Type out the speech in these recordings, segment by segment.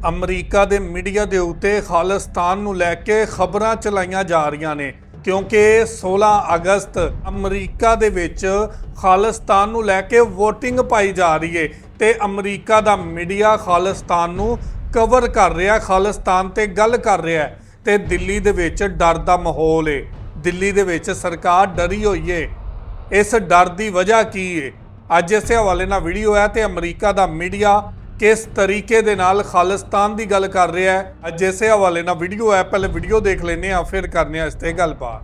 America ਦੇ media ਦੇ ਉੱਤੇ ਖਾਲਿਸਤਾਨ ਨੂੰ ਲੈ ਕੇ ਖਬਰਾਂ ਚਲਾਈਆਂ ਜਾ ਰਹੀਆਂ ਨੇ ਕਿਉਂਕਿ 16 ਅਗਸਤ ਅਮਰੀਕਾ ਦੇ ਵਿੱਚ ਖਾਲਿਸਤਾਨ ਨੂੰ ਲੈ ਕੇ VOTING ਪਾਈ ਜਾ ਰਹੀ ਹੈ ਤੇ ਅਮਰੀਕਾ ਦਾ ਮੀਡੀਆ ਖਾਲਿਸਤਾਨ ਨੂੰ ਕਵਰ ਕਰ ਰਿਹਾ, ਖਾਲਿਸਤਾਨ ਤੇ ਗੱਲ ਕਰ ਰਿਹਾ ਤੇ ਦਿੱਲੀ ਦੇ ਵਿੱਚ ਡਰ ਦਾ ਮਾਹੌਲ ਹੈ। ਦਿੱਲੀ ਦੇ ਵਿੱਚ ਸਰਕਾਰ ਡਰੀ ਹੋਈ ਹੈ। ਇਸ ਡਰ ਦੀ ਵਜ੍ਹਾ ਕੀ ਹੈ? ਅੱਜ ਇਸੇ ਹਵਾਲੇ ਨਾਲ ਵੀਡੀਓ ਹੈ ਤੇ ਅਮਰੀਕਾ ਦਾ ਮੀਡੀਆ किस तरीके दे नाल खालिस्तान की गल कर रहा है। अज इस हवाले ना वीडियो है, पहले वीडियो देख लेने फिर करने इस ते गलबात।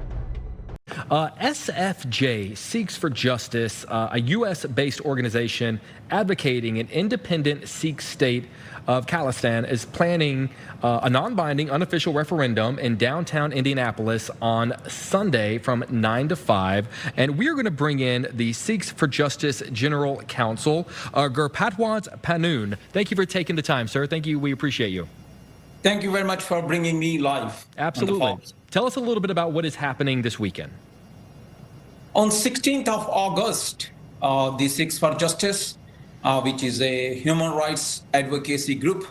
SFJ, Sikhs for Justice, a U.S.-based organization advocating an independent Sikh state of Khalistan, is planning a non-binding unofficial referendum in downtown Indianapolis on Sunday from 9 to 5. And we are going to bring in the Sikhs for Justice General Counsel, Gurpatwant Panoon. Thank you for taking the time, sir. Thank you. We appreciate you. Thank you very much for bringing me live. Absolutely. Tell us a little bit about what is happening this weekend. On 16th of August, the Sikhs for Justice, which is a human rights advocacy group,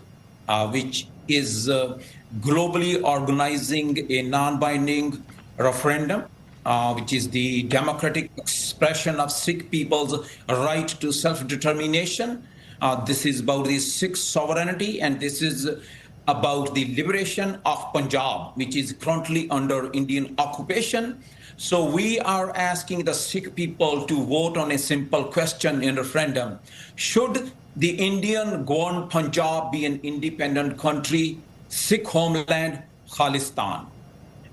which is globally organizing a non-binding referendum, which is the democratic expression of Sikh people's right to self-determination. This is about the Sikh sovereignty, and this is about the liberation of Punjab, which is currently under Indian occupation. So we are asking the Sikh people to vote on a simple question in referendum. Should the Indian governed Punjab be an independent country, Sikh homeland, Khalistan?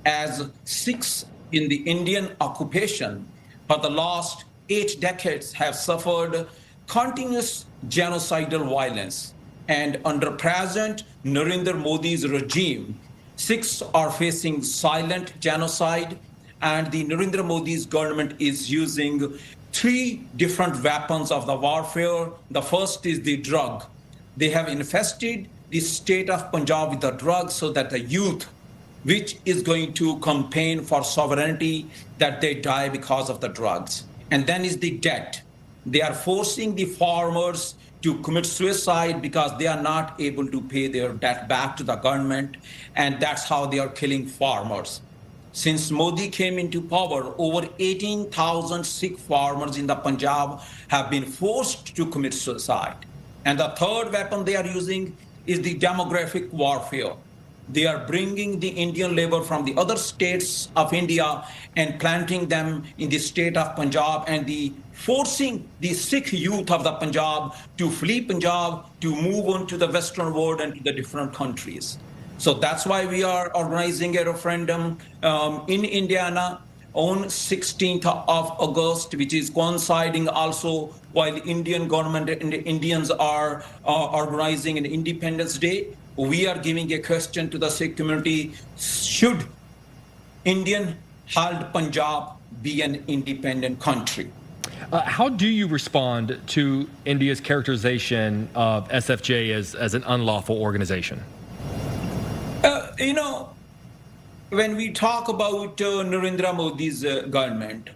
As Sikhs in the Indian occupation for the last 8 decades have suffered continuous genocidal violence. And under President Narendra Modi's regime, Sikhs are facing silent genocide, and the Narendra Modi's government is using 3 different weapons of the warfare. The first is the drug. They have infested the state of Punjab with the drug so that the youth, which is going to campaign for sovereignty, that they die because of the drugs. And then is the debt. They are forcing the farmers to commit suicide because they are not able to pay their debt back to the government, and that's how they are killing farmers. Since Modi came into power, over 18,000 Sikh farmers in the Punjab have been forced to commit suicide. And the third weapon they are using is the demographic warfare. They are bringing the Indian labor from the other states of India and planting them in the state of Punjab, and forcing the Sikh youth of the Punjab to flee Punjab, to move on to the Western world and to the different countries. So that's why we are organizing a referendum in Indiana on 16th of August, which is coinciding also while the Indian government and the Indians are organizing an Independence Day. We are giving a question to the Sikh community: should Indian held Punjab be an independent country? How do you respond to India's characterization of SFJ as an unlawful organization? When we talk about Narendra Modi's government,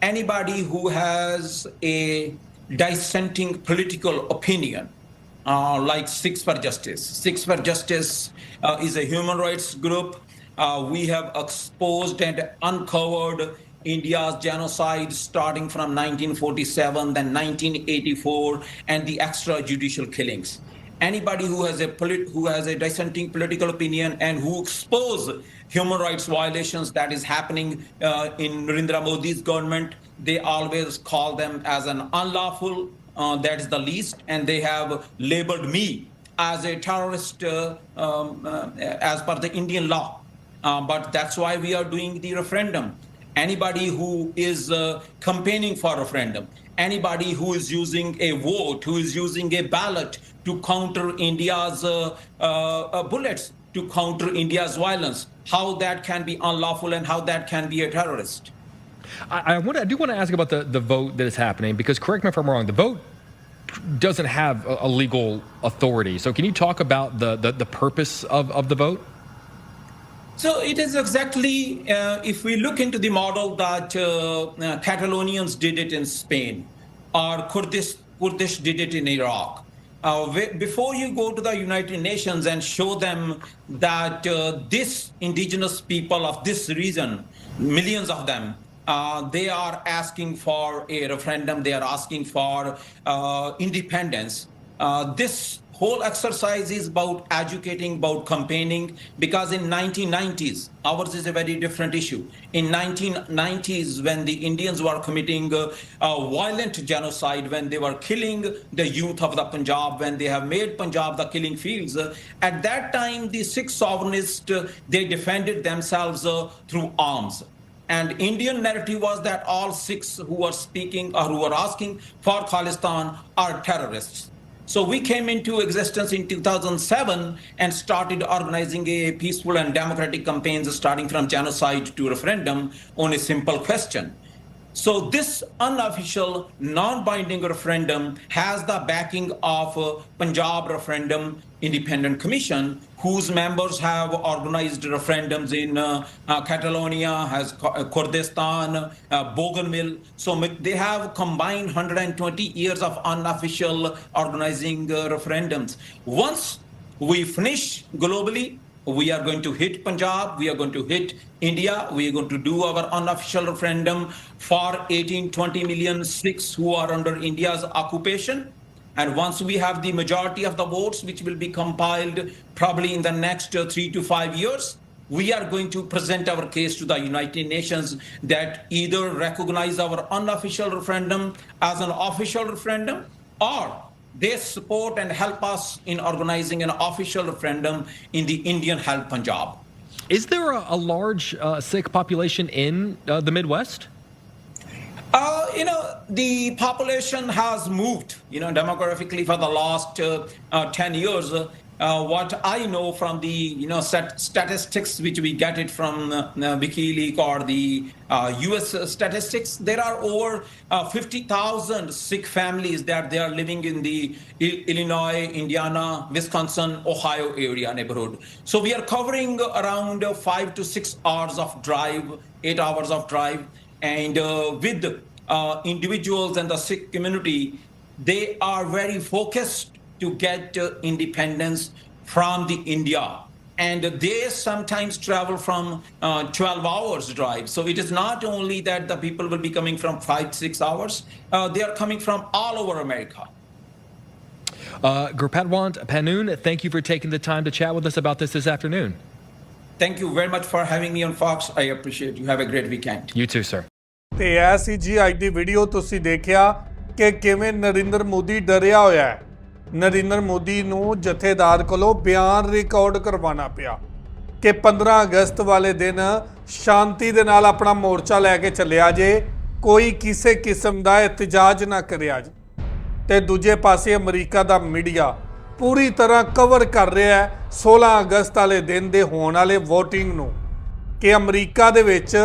anybody who has a dissenting political opinion, like Sikhs for Justice. Sikhs for Justice is a human rights group. We have exposed and uncovered India's genocide starting from 1947, then 1984, and the extrajudicial killings. Anybody who has a dissenting political opinion and who expose human rights violations that is happening in Narendra Modi's government, they always call them as an unlawful. That is the least, and they have labeled me as a terrorist as per the Indian law. But that's why we are doing the referendum. Anybody who is campaigning for referendum, anybody who is using a vote, who is using a ballot to counter India's bullets, to counter India's violence, how that can be unlawful and how that can be a terrorist. I do want to ask about the vote that is happening, because correct me if I'm wrong, the vote doesn't have a legal authority. So can you talk about the purpose of the vote? So it is exactly, if we look into the model that Catalonians did it in Spain, or Kurdish did it in Iraq, before you go to the United Nations and show them that this indigenous people of this region, millions of them, they are asking for a referendum, they are asking for independence. This whole exercise is about educating, about campaigning, because in 1990s, ours is a very different issue. In 1990s, when the Indians were committing violent genocide, when they were killing the youth of the Punjab, when they have made Punjab the killing fields, at that time, the Sikh sovereignists, they defended themselves through arms. And Indian narrative was that all Sikhs who are speaking or who are asking for Khalistan are terrorists. So we came into existence in 2007 and started organizing a peaceful and democratic campaigns, starting from genocide to referendum on a simple question. So this unofficial, non-binding referendum has the backing of Punjab Referendum Independent Commission, whose members have organized referendums in Catalonia, has Kurdistan, Bougainville. So they have combined 120 years of unofficial organizing referendums. Once we finish globally, we are going to hit Punjab, we are going to hit India, we are going to do our unofficial referendum for 18-20 million Sikhs who are under India's occupation. And once we have the majority of the votes, which will be compiled probably in the next 3 to 5 years, we are going to present our case to the United Nations that either recognize our unofficial referendum as an official referendum, or they support and help us in organizing an official referendum in the Indian-held Punjab. Is there a large Sikh population in the Midwest? The population has moved, demographically for the last 10 years. What I know from the, statistics which we get it from WikiLeaks or the US statistics, there are over 50,000 Sikh families that they are living in the Illinois, Indiana, Wisconsin, Ohio area neighborhood. So we are covering around 5 to 6 hours of drive, 8 hours of drive. And with individuals and the Sikh community, they are very focused to get independence from the India. And they sometimes travel from 12 hours drive. So it is not only that the people will be coming from 5-6 hours, they are coming from all over America. Gurpadwant Panoon, thank you for taking the time to chat with us about this afternoon. Thank you very much for having me on Fox. I appreciate you. Have a great weekend. You too, sir. ਤੇ ਇਹ ਸੀ ਜੀ ਅੱਜ ਦੀ video. ਤੁਸੀਂ ਦੇਖਿਆ ਕਿ ਕਿਵੇਂ ਨਰਿੰਦਰ ਮੋਦੀ ਡਰਿਆ ਹੋਇਆ ਹੈ। ਨਰਿੰਦਰ ਮੋਦੀ ਨੂੰ ਜਥੇਦਾਰ ਕੋਲੋਂ ਬਿਆਨ ਰਿਕਾਰਡ ਕਰਵਾਉਣਾ ਪਿਆ ਕਿ 15 ਅਗਸਤ ਵਾਲੇ ਦਿਨ ਸ਼ਾਂਤੀ ਦੇ ਨਾਲ ਆਪਣਾ ਮੋਰਚਾ ਲੈ ਕੇ ਚੱਲਿਆ ਜੇ, ਕੋਈ ਕਿਸੇ ਕਿਸਮ ਦਾ ਇਤਜਾਜ ਨਾ ਕਰਿਆ ਜੇ। ਤੇ ਦੂਜੇ ਪਾਸੇ ਅਮਰੀਕਾ ਦਾ ਮੀਡੀਆ ਪੂਰੀ ਤਰ੍ਹਾਂ ਕਵਰ ਕਰ ਰਿਹਾ ਹੈ 16 ਅਗਸਤ ਵਾਲੇ ਦਿਨ ਦੇ ਹੋਣ ਵਾਲੇ ਵੋਟਿੰਗ ਨੂੰ, ਕਿ ਅਮਰੀਕਾ ਦੇ ਵਿੱਚ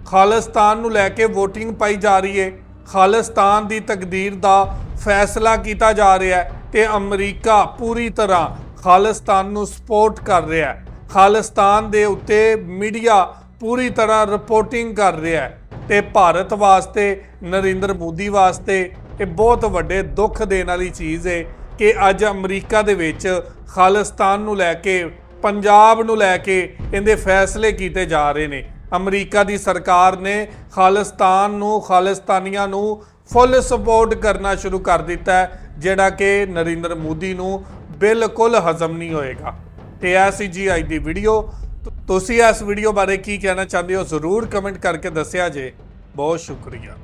ਖਾਲਿਸਤਾਨ ਨੂੰ ਲੈ ਕੇ ਵੋਟਿੰਗ ਪਾਈ ਜਾ ਰਹੀ ਹੈ, ਖਾਲਿਸਤਾਨ ਦੀ ਤਕਦੀਰ ਦਾ ਫੈਸਲਾ ਕੀਤਾ ਜਾ ਰਿਹਾ ਹੈ ਤੇ ਅਮਰੀਕਾ ਪੂਰੀ ਤਰ੍ਹਾਂ ਖਾਲਿਸਤਾਨ ਨੂੰ ਸਪੋਰਟ ਕਰ ਰਿਹਾ ਹੈ। ਖਾਲਿਸਤਾਨ ਦੇ ਉੱਤੇ ਮੀਡੀਆ ਪੂਰੀ ਤਰ੍ਹਾਂ ਰਿਪੋਰਟਿੰਗ ਕਰ ਰਿਹਾ ਹੈ ਤੇ ਭਾਰਤ ਵਾਸਤੇ, ਨਰਿੰਦਰ ਮੋਦੀ ਵਾਸਤੇ ਇਹ ਬਹੁਤ ਵੱਡੇ ਦੁੱਖ ਦੇਣ ਵਾਲੀ ਚੀਜ਼ ਹੈ ਕਿ ਅੱਜ ਅਮਰੀਕਾ ਦੇ ਵਿੱਚ ਖਾਲਿਸਤਾਨ ਨੂੰ ਲੈ ਕੇ, ਪੰਜਾਬ ਨੂੰ ਲੈ ਕੇ ਇਹਦੇ ਫੈਸਲੇ ਕੀਤੇ ਜਾ ਰਹੇ ਨੇ। ਅਮਰੀਕਾ ਦੀ ਸਰਕਾਰ ਨੇ ਖਾਲਿਸਤਾਨ ਨੂੰ, ਖਾਲਿਸਤਾਨੀਆਂ ਨੂੰ ਫੁੱਲ ਸਪੋਰਟ ਕਰਨਾ ਸ਼ੁਰੂ ਕਰ ਦਿੱਤਾ ਹੈ, ਜਿਹੜਾ ਕਿ ਨਰਿੰਦਰ ਮੋਦੀ ਨੂੰ ਬਿਲਕੁਲ ਹਜ਼ਮ ਨਹੀਂ ਹੋਏਗਾ। ਤੇ ਇਹ ਸੀ ਜੀ ਅੱਜ ਦੀ ਵੀਡੀਓ। ਤੁਸੀਂ ਇਸ ਵੀਡੀਓ ਬਾਰੇ ਕੀ ਕਹਿਣਾ ਚਾਹੁੰਦੇ ਹੋ ਜ਼ਰੂਰ ਕਮੈਂਟ ਕਰਕੇ ਦੱਸਿਆ ਜੇ। ਬਹੁਤ ਸ਼ੁਕਰੀਆ।